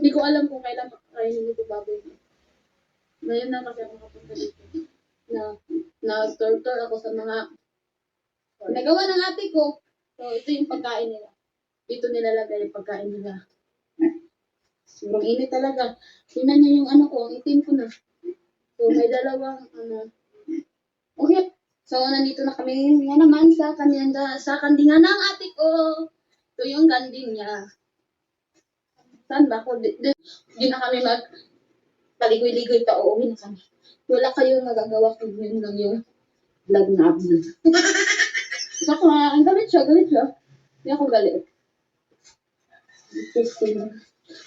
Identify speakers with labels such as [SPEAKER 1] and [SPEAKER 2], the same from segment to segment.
[SPEAKER 1] Hindi ko alam kung kailan makakainin nito baboy. Ngayon na kasi ako makapunta dito. Nag-tour ako sa mga nagawa ng ate ko. So, ito yung pagkain nila. Dito nilalagay yung pagkain nila. Sobrang init talaga. Tingnan niyo yung ano ko, ang itim ko na. So, may dalawang okay. So, nandito na kami nga naman sa kandingan ng ate ko. Ito yung kanding niya. Saan ba ako? Hindi na kami paligoy-ligoy pa. Uuwi na kami. Wala kayong magagawa kung yun lang yung vlog na upload. Saka, ang galit siya. Hindi ako galit.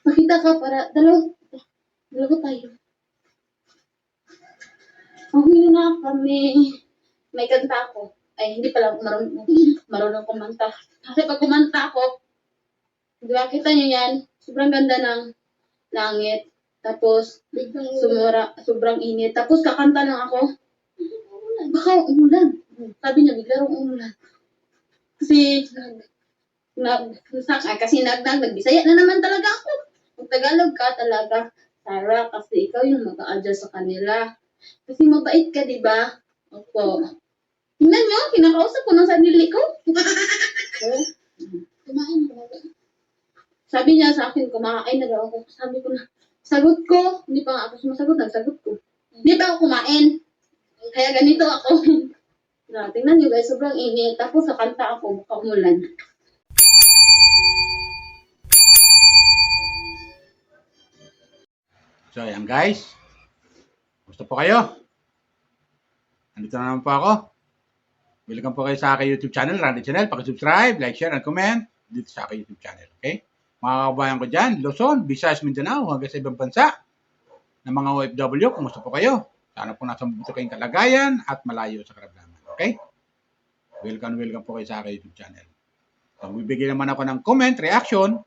[SPEAKER 1] Makita ka para, dalawa tayo. Uwi na kami. May kanta ako. Ay, hindi pala marunong kumanta. Kasi pag kumanta ako, diba, kita niyo yan, sobrang ganda ng langit. Tapos, sobrang init. Tapos, kakanta lang ako. Baka umulan. Sabi niya, bigla rong umulan. Kasi, nagbisaya na naman talaga ako. Kung Tagalog ka talaga, Sarah, kasi ikaw yung mag-a-adjust sa kanila. Kasi mabait ka, di ba? Opo. Tingnan nyo, kinakausap ko ng sarili ko. Kumain ka ba? Sabi niya sa akin, kumakain na daw ako. Sabi ko na, sagot ko. Hindi pa nga ako sumasagot, nagsagot ko. Hindi pa ako kumain. Kaya ganito ako. Tingnan nyo guys, sobrang init. Tapos sa kanta ako, baka umulan.
[SPEAKER 2] So, ayan guys. Gusto po kayo? Nandito na naman po ako. Welcome po kayo sa aking YouTube channel, Randy Channel. Paki-subscribe, like, share, and comment dito sa aking YouTube channel. Okay? Mga kababayan ko dyan, Luzon, Visayas, Mindanao, hanggang sa ibang bansa ng mga OFW, kumusta po kayo? Sana po nasa mabuti kayong kalagayan at malayo sa karamdaman. Okay? Welcome po kayo sa aking YouTube channel. So, bibigyan naman ako ng comment, reaction,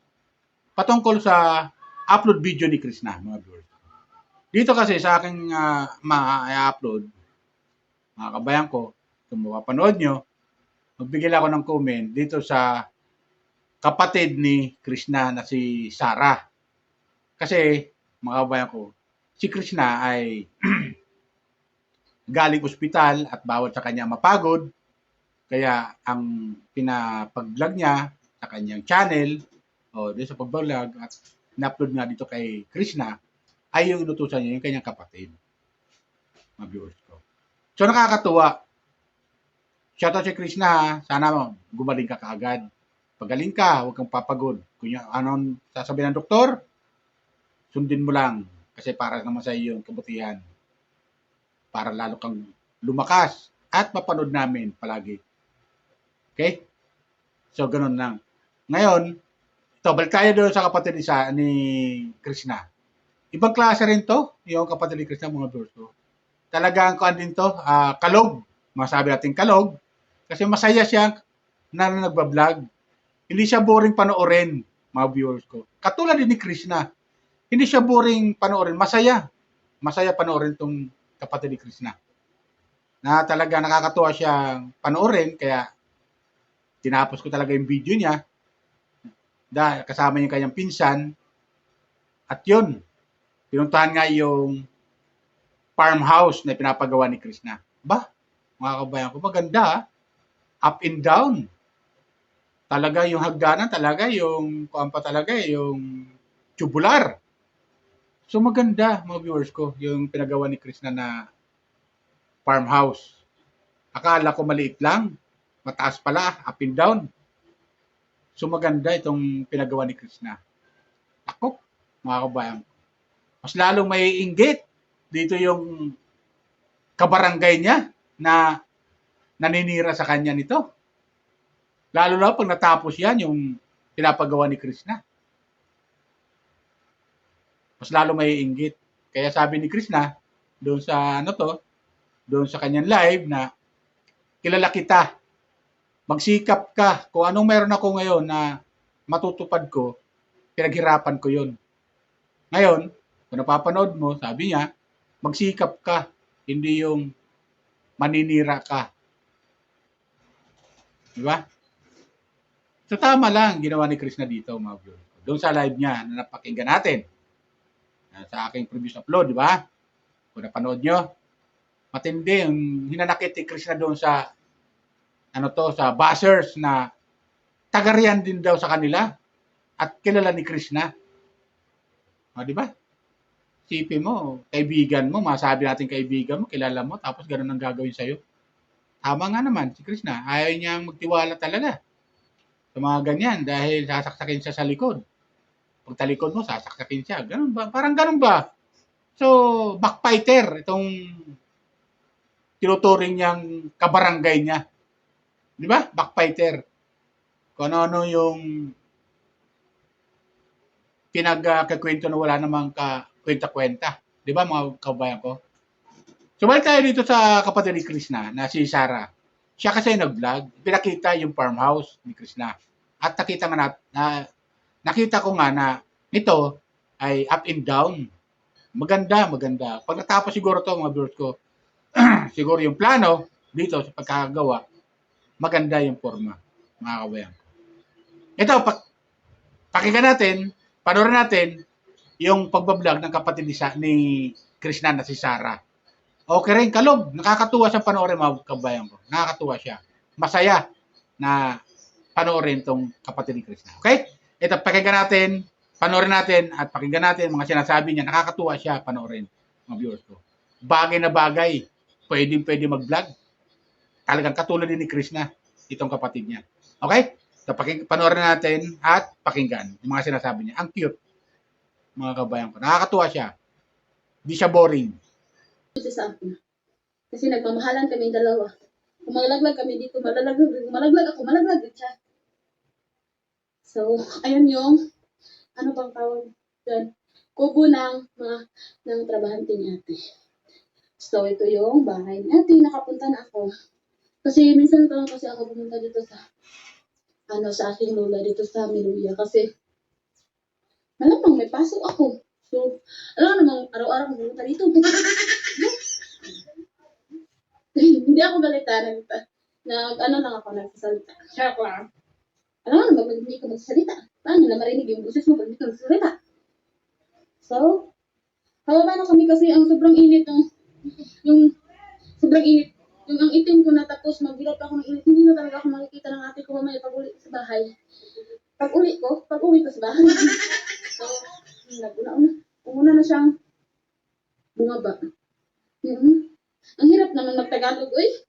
[SPEAKER 2] patungkol sa upload video ni Krishna, mga viewers. Dito kasi sa aking ma-upload, mga kabayan ko, kung mapapanood nyo, magbigay ako ng comment dito sa kapatid ni Krishna na si Sarah. Kasi, mga kabayan ko, si Krishna ay galing ospital at bawat sa kanya mapagod. Kaya, ang pinapag-vlog niya sa kanyang channel, o dito sa pag-vlog at na-upload nga dito kay Krishna, ay yung inutusan niya yung kanyang kapatid. Mga viewers ko. So, nakakatuwa. Shoutout si Krishna, sana gumaling ka kaagad. Pagaling ka, huwag kang papagod. Kung anong sasabihin ng doktor, sundin mo lang. Kasi para naman sa iyo yung kabutihan. Para lalo kang lumakas at mapanood namin palagi. Okay? So, ganun lang. Ngayon, balik tayo doon sa kapatid ni Krishna. Ibang klase rin to, yung kapatid ni Krishna, mga viewers ko. Talagang kuan din to, kalog. Masabi natin kalog. Kasi masaya siya na nagbablog. Hindi siya boring panoorin, mga viewers ko. Katulad din ni Krishna. Hindi siya boring panoorin. Masaya. Masaya panoorin tong kapatid ni Krishna. Na talaga nakakatuwa siyang panoorin. Kaya tinapos ko talaga yung video niya. Dahil kasama yung kanyang pinsan. At yun, pinuntahan nga yung farmhouse na pinapagawa ni Krishna. Ba, mga kabayan ko, maganda. Up and down. Talaga yung hagdanan, talaga yung yung tubular. So maganda, mga viewers ko, yung pinagawa ni Krishna na farmhouse. Akala ko maliit lang, mataas pala, up and down. So maganda itong pinagawa ni Krishna. Ako, mga kabayan ko. Mas lalong may inggit dito yung kabarangay niya na naninira sa kanya nito. Lalo na pag natapos yan, yung pinapagawa ni Krishna. Mas lalo may inggit. Kaya sabi ni Krishna, doon sa doon sa kanyang live na kilala kita. Magsikap ka. Kung anong meron ako ngayon na matutupad ko, pinaghirapan ko yun. Ngayon, kung napapanood mo, sabi niya, magsikap ka. Hindi yung maninira ka. Diba? So tama lang ginawa ni Krishna dito, mga viewers. Doon sa live niya na napakinggan natin. Sa aking previous upload, di ba? Kung napanood nyo, matindi yung hinanakit ni Krishna doon sa sa buzzers na tagarian din daw sa kanila at kilala ni Krishna. Di ba? Sipin mo, kaibigan mo, masabi natin kaibigan mo, kilala mo, tapos ganun ang gagawin sa'yo. Tama nga naman, si Krishna, ayaw niyang magtiwala talaga sa mga ganyan dahil sasaksakin siya sa likod. Pag talikod mo, sasaksakin siya. Ganun ba? Parang ganun ba? So, backfighter, itong tinuturing niyang kabarangay niya. Di ba? Backfighter. Kung ano-ano yung pinagkakwento na wala namang kwenta-kwenta. Di ba mga kabayan ko? So, balik tayo dito sa kapatid ni Krishna na si Sarah. Siya kasi nag-vlog, pinakita yung farmhouse ni Krishna. At nakita ko nga na ito ay up and down. Maganda, maganda. Pag natapos siguro to mga viewers ko, siguro yung plano dito sa pagkakagawa, maganda yung forma, mga kabayan. Ito, pakinggan natin, panoorin natin yung pagbablog ng kapatid ni Krishna na si Sarah. Okay rin, kalog. Nakakatuwa sa panoorin, mga kabayan ko. Nakakatuwa siya. Masaya na panoorin tong kapatid ni Krishna. Okay? Ito, pakinggan natin, panoorin natin, at pakinggan natin mga sinasabi niya. Nakakatuwa siya panoorin, mga viewers ko. Bagay na bagay. Pwede mag-vlog. Talagang katulad din ni Krishna, itong kapatid niya. Okay? So, panoorin natin at pakinggan yung mga sinasabi niya. Ang cute, mga kabayan ko. Nakakatuwa siya. Hindi siya boring.
[SPEAKER 1] Sa akin. Kasi nagmamahalan kami dalawa. Kung malaglag kami dito, malaglag ako, malaglag din siya. So, ayun yung, ano bang tawag dyan? Kubo ng trabahante ni ate. So, ito yung bahay ni ate. Nakapunta na ako. Kasi minsan ko lang kasi ako pumunta dito sa aking lola dito sa Miluya. Kasi, malamang may pasok ako. So, alam namang araw-araw pumunta dito. Hindi ako galitan. Lang ako nagsasalita. Siya ko lang. Alam naman, hindi ka magsasalita. Paano na marinig yung boses mo pag hindi ka magsasalita? So, hababa na kami kasi ang sobrang init yung sobrang init. Yung ang itim ko na tapos magbilat ako ng init. Hindi na talaga ako makikita ng ate ko mamaya pag-uli sa bahay. Pag-uwi ko sa bahay. So, una na siyang bumaba. Ang hirap naman magtagalog, uy.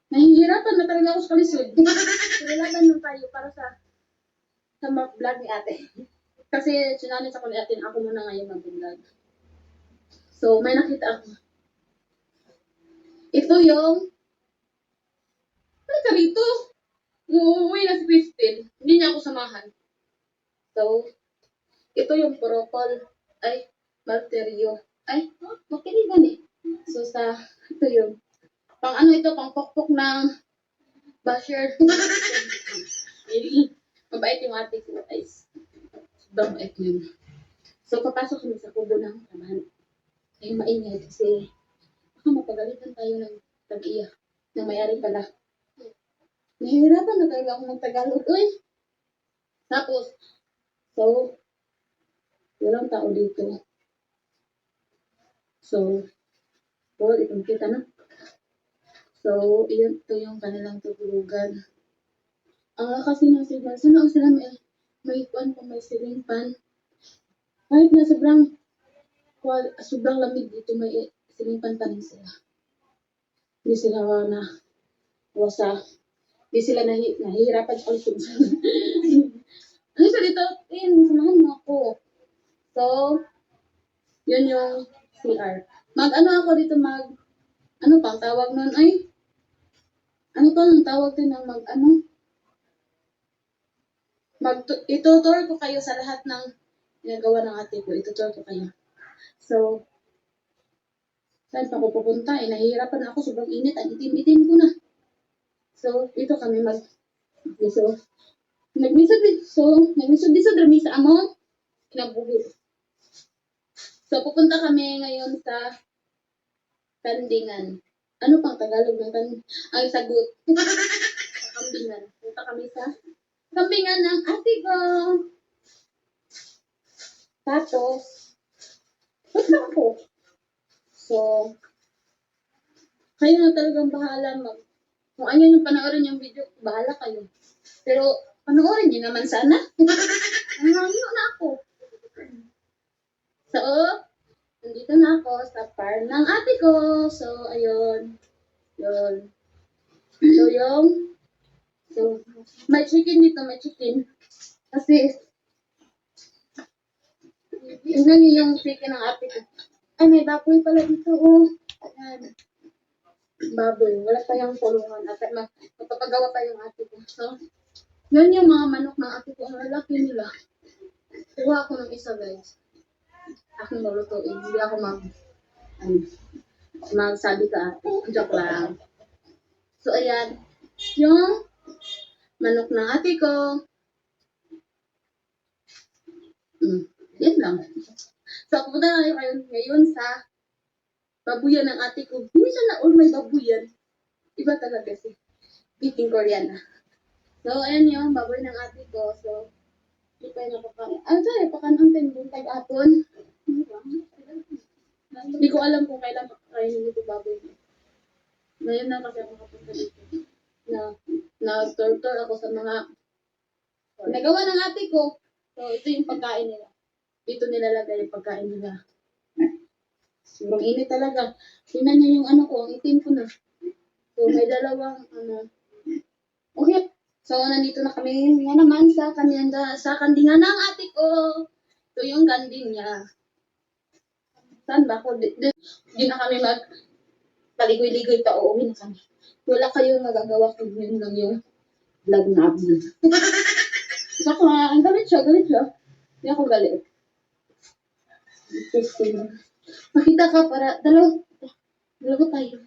[SPEAKER 1] Nahihirapan na talaga ako sa kalisod. Kailangan nung tayo para sa vlog ni ate. Kasi sinanit ako ni ate na ako muna ngayon mag-vlog. So, may nakita ako. Ito yung ano rito? Uuwi na si Christine. Hindi niya ako samahan. So, ito yung protocol. Ay, Martirio. Ay, makiligan eh. So, ito yung pang pokpok ng basher. Mabait yung ate ko, guys. Sobrang mabait yun. So, papasok kami sa kubo ng trabahan. Ay, maingay kasi baka mapagalitan tayo ng tag-iya ng may-ari pala. Nahihirapan na talaga ako mag-Tagalog. Uy! Tapos, so, walang tao dito. So, itong kita na. So, ito yung kanilang tugulugan. Kasi ng signal. Sana sila may ceiling fan. Kahit na sobrang lamig dito, may ceiling fan pa rin sila. Hindi sila hindi sila nahihirapan sa kalisod. Ay, so dito, samahan mo ako. So, yun yung CR. Ako dito ano pang tawag nun ay? Ano pa ang tawag din ng itutur ko kayo sa lahat ng ginagawa ng ate ko. Itutur ko kayo. So, saan pa ko pupunta? Nahihirapan ako. Sobrang init. Ang itim-itim ko na. So, dito kami nagmisod din sa drami sa among kinabuhi. So, pupunta kami ngayon sa Kandingan. Ano pang Tagalog ng ang sagot? Sa Kambingan. Punta kami sa Kambingan ng ate ko. Tapos, Basta ako. So, kayo na talagang bahala kung ano yung panoorin yung video, bahala kayo. Pero, panoorin niyo naman sana. Ano na ako. So, nandito na ako sa farm ng ate ko. So, ayun. Yun. So, may chicken dito, may chicken. Kasi, tingnan niyo yung chicken ng ate ko. Ay, may baboy pala dito, oh. Ayan. Baboy. Wala pa yung kulungan. At mapapagawa pa yung ate ko. So, yun yung mga manok ng ate ko. Ang lalaki nila. Kuha ako ng isa, guys. Aking malutuin. Hindi ako magsabi ka ate. Joke lang. So, ayan. Yung manok ng ate ko. Yan lang. So, pupunta na kayo ngayon sa babuyan ng ate ko. Hindi siya na all may babuyan. Iba talaga si Piting Koreana. So, ayan yung baboy ng ate ko. So, hindi pa yung napakain. Sorry, pakanang din tag-apon. Hindi ko alam kung kailan makakainin dito baboy. Ngayon na kasi ako makapunta dito. Na-torture ako sa mga nagawa ng ate ko. So, ito yung pagkain nila. Dito nilalagay yung pagkain nila. Sobrang init talaga. Tingnan niyo yung ano ko, ang itim ko na. So, may dalawang okay. So, nandito na kami nga naman sa kandingan ng ate ko. Ito yung kanding niya. Saan ba ako? Di na kami paligoy-ligoy pa. Uuwi na kami. Wala kayong magagawa kung yun lang yung vlog na upload. Saka, ang galit siya. Hindi ako galit. Makita ka para dalawa tayo.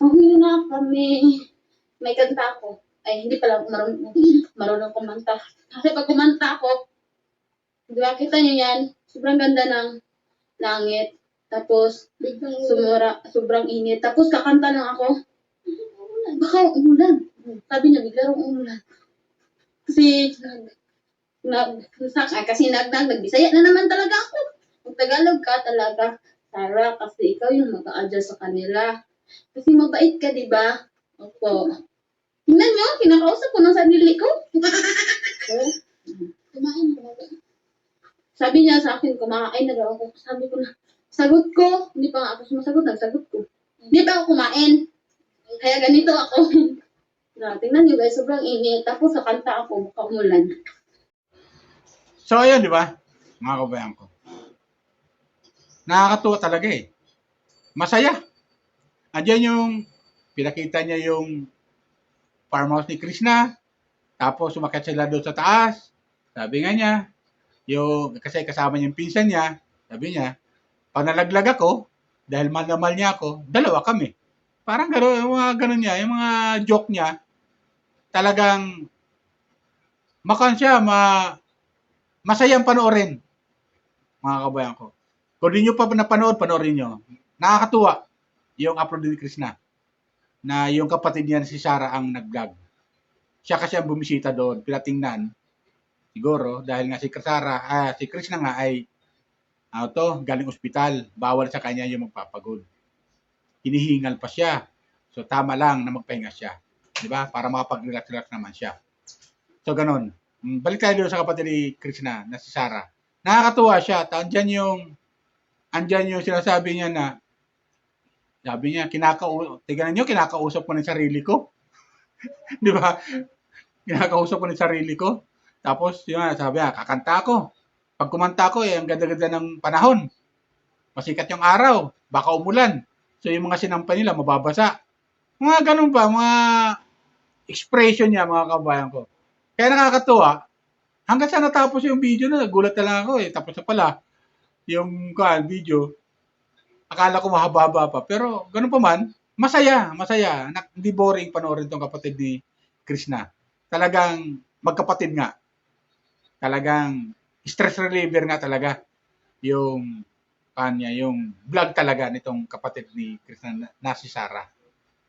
[SPEAKER 1] Okay na kami. May kanta ako. Ay, hindi pala marunong kumanta. Kasi pag kumanta ako, di ba, kita niyo yan, sobrang ganda ng langit. Tapos, sobrang init. Tapos, kakanta lang ako. Baka umulan. Sabi niya, bigla rin umulan. Kasi, nagbisaya na naman talaga ako. Kung Tagalog ka talaga, Sarah, kasi ikaw yung mag-a-adjust sa kanila. Kasi mabait ka, di ba? Opo. Tingnan nyo, kinakausap ko ng sarili ko. Kumain ka na. Sabi niya sa akin, kumakain na daw ako. Sabi ko na, sagot ko. Hindi pa nga ako sumasagot, nagsagot ko. Hindi pa ako kumain. Kaya ganito ako. Tingnan nyo guys, sobrang init. Tapos sa kanta ako, baka umulan.
[SPEAKER 2] So, ayun, di ba? Mga kabayan ko. Nakakatuwa talaga eh. Masaya. Andiyan yung, pinakita niya yung farmhouse ni Krishna. Tapos, sumakit sila doon sa taas. Sabi nga niya, kasi kasama niya yung pinsan niya, sabi niya, pag nalaglag ako, dahil mahal na mahal niya ako, dalawa kami. Parang gano'n, yung mga gano'n niya, yung mga joke niya, talagang, masayang panoorin, mga kabayan ko. Kung di nyo pa napanood, panoorin nyo. Nakakatuwa yung upload ni Krishna na yung kapatid niya si Sarah ang nag-vlog. Siya kasi ang bumisita doon, pinatingnan. Siguro, dahil nga si Krishna nga ay galing ospital. Bawal sa kanya yung magpapagod. Hinihingal pa siya. So, tama lang na magpahinga siya. Di ba? Para makapag-relax-relax naman siya. So, ganun. Balik tayo doon sa kapatid ni Krishna na si Sarah. Nakakatuwa siya. Andyan yung sinasabi niya na, sabi niya, tignan niyo, kinakausap ko ng sarili ko. Di ba? Kinakausap ko ng sarili ko. Tapos, yun, sabi niya, kakanta ako. Pag kumanta ko, ang ganda-ganda ng panahon. Masikat yung araw. Baka umulan. So, yung mga sinampan nila, mababasa. Mga ganun ba, mga expression niya, mga kabayan ko. Kaya nakakatuwa. Hanggang sa natapos yung video na, nagulat na lang ako eh. Tapos na pala, yung video, akala ko mahaba pa. Pero, ganun pa man, masaya. Hindi boring panoorin tong kapatid ni Krishna. Talagang magkapatid nga. Talagang stress reliever nga talaga yung yung vlog talaga nitong kapatid ni Krishna na si Sarah.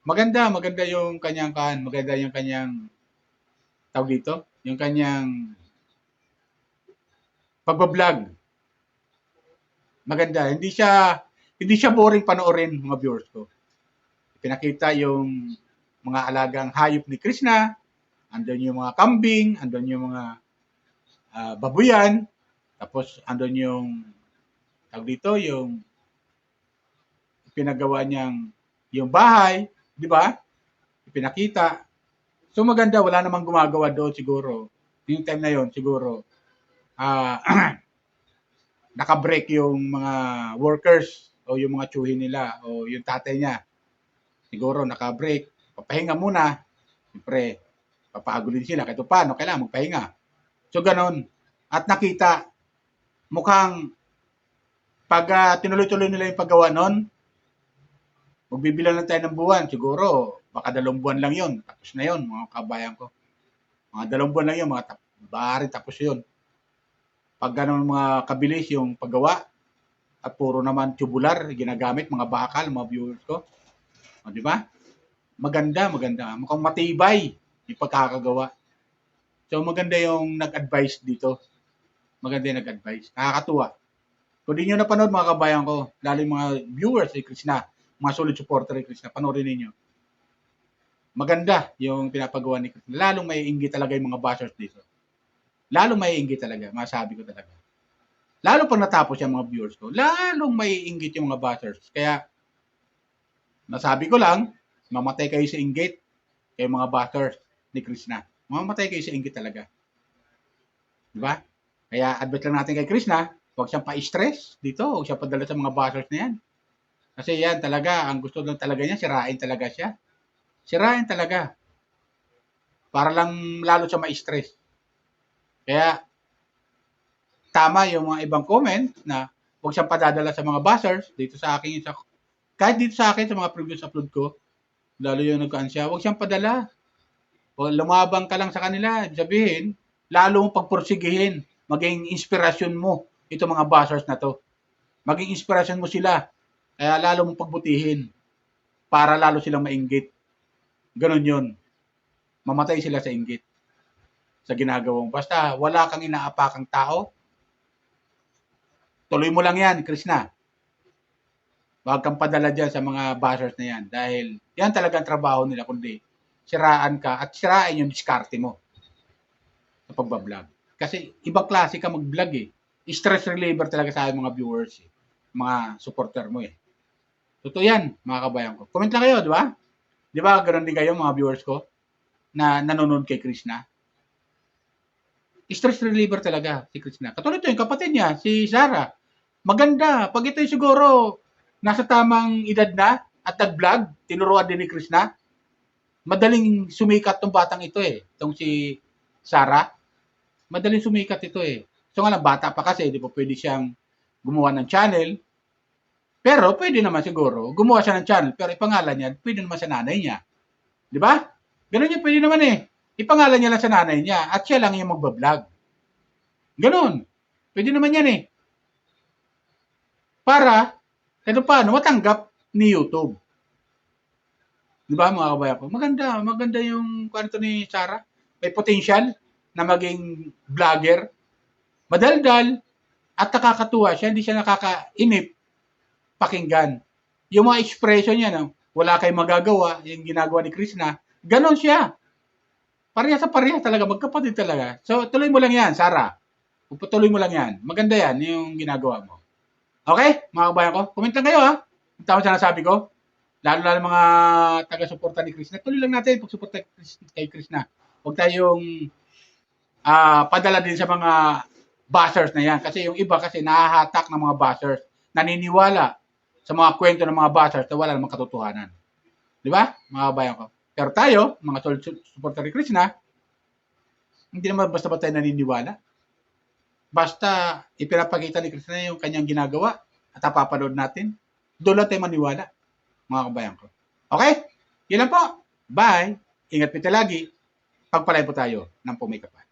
[SPEAKER 2] Maganda yung kanyang tawag dito, yung kanyang pagbablog. Maganda. Hindi siya boring panoorin, mga viewers ko. Pinakita yung mga alagang hayop ni Krishna, andun yung mga kambing, andun yung mga babuyan, tapos andun yung tawag dito, yung pinagawa niyang yung bahay, di ba? Pinakita. So maganda, wala namang gumagawa doon siguro. Yung time na yon siguro, naka-break yung mga workers o yung mga tsuhin nila o yung tatay niya. Siguro naka-break. Papahinga muna. Siyempre, papagulin sila. Kahit paano, kailangan magpahinga. So, ganon. At nakita, mukhang pag tinuloy-tuloy nila yung paggawa nun, magbibilang lang tayo ng buwan. Siguro, baka 2 buwan lang yun. Tapos na yun, mga kabayan ko. Mga 2 buwan lang yun, bari tapos yun. Pag ganon mga kabilis yung paggawa, at puro naman tubular, ginagamit, mga bakal, mga viewers ko. O, di ba? Maganda. Mukhang matibay yung pagkakagawa. So, maganda yung nag-advise dito. Maganda yung nag-advise. Nakakatuwa. Kung di nyo napanood, mga kabayan ko, lalo yung mga viewers ni Krishna, mga solid supporter ni Krishna, panoorin ninyo. Maganda yung pinapagawa ni Krishna. Lalong may inggit talaga yung mga bashers dito. Lalong may inggit talaga. Masabi ko talaga. Lalo pag natapos yung mga viewers ko, lalong may inggit yung mga bashers. Kaya, nasabi ko lang, mamatay kayo sa inggit kay mga bashers ni Krishna. Mamatay kayo sa inggit talaga. Diba? Kaya advert lang natin kay Krishna, huwag siyang pa-stress dito, huwag siyang padala sa mga bashers na yan. Kasi yan talaga, ang gusto lang talaga niya, sirain talaga siya. Sirain talaga. Para lang lalo siya ma-stress. Kaya, tama yung mga ibang comment na huwag siyang padadala sa mga bashers dito sa akin, kahit dito sa akin, sa mga previous upload ko, lalo yung nagkaan siya, huwag siyang padala. O lumabang ka lang sa kanila, sabihin, lalo mong pagpursigihin, maging inspirasyon mo itong mga bashers na to. Maging inspirasyon mo sila, kaya lalo mong pagbutihin para lalo silang mainggit. Ganon yun. Mamatay sila sa inggit sa ginagawang. Basta wala kang inaapakang tao, tuloy mo lang yan, Krishna. Huwag kang padala dyan sa mga bashers na yan dahil yan talagang trabaho nila kundi siraan ka at sirain yung diskarte mo sa pagbablog. Kasi ibang klase ka mag-vlog eh. Stress reliever talaga sa mga viewers eh. Mga supporter mo eh. Totoo yan, mga kabayan ko. Comment lang kayo, di ba? Di ba, ganoon din kayo mga viewers ko na nanonood kay Krishna. Stress reliever talaga si Krishna. Katulad ito, yung kapatid niya, si Sarah. Maganda. Pag ito siguro nasa tamang edad na at nag-vlog, tinuruan din ni Krishna, madaling sumikat tong batang ito eh. Itong si Sarah. Madaling sumikat ito eh. So nga lang, bata pa kasi, di ba pwede siyang gumawa ng channel. Pero pwede naman siguro, gumawa siya ng channel, pero ipangalan niya, pwede naman sa nanay niya. Di ba? Ganun yung pwede naman eh. Ipangalan niya lang sa nanay niya at siya lang yung magbablog. Ganun. Pwede naman yan eh. Para, kahit paano, matanggap ni YouTube. Di ba mga kabayan ko? Maganda yung kwento ni Sarah. May potential na maging vlogger. Madaldal at nakakatuwa siya. Hindi siya nakakainip pakinggan. Yung mga expression niya, no? Wala kayong magagawa, yung ginagawa ni Krishna, ganon siya. Pareha sa pareha talaga, magkapatid talaga. So, tuloy mo lang yan, Sarah. Patuloy mo lang yan. Maganda yan, yung ginagawa mo. Okay, mga kabayan ko? Comment lang kayo, ha? Ang tama sa nasabi ko. Lalo mga taga-suporta ni Krishna. Tuloy lang natin pag-suporta kay Krishna. Huwag tayong padala din sa mga bashers na yan. Kasi yung iba kasi nahahatak ng mga bashers. Naniniwala sa mga kwento ng mga bashers na wala namang katotohanan. Di ba, mga kabayan ko? Pero tayo, mga supporter ni Krishna, hindi naman basta tayo naniniwala. Basta ipinapakita ni Krishna yung kanyang ginagawa at napapanood natin, doon lang tayo maniwala, mga kabayan ko. Okay? Yun lang po. Bye. Ingat po lagi. Pagpalay po tayo ng pumikapal.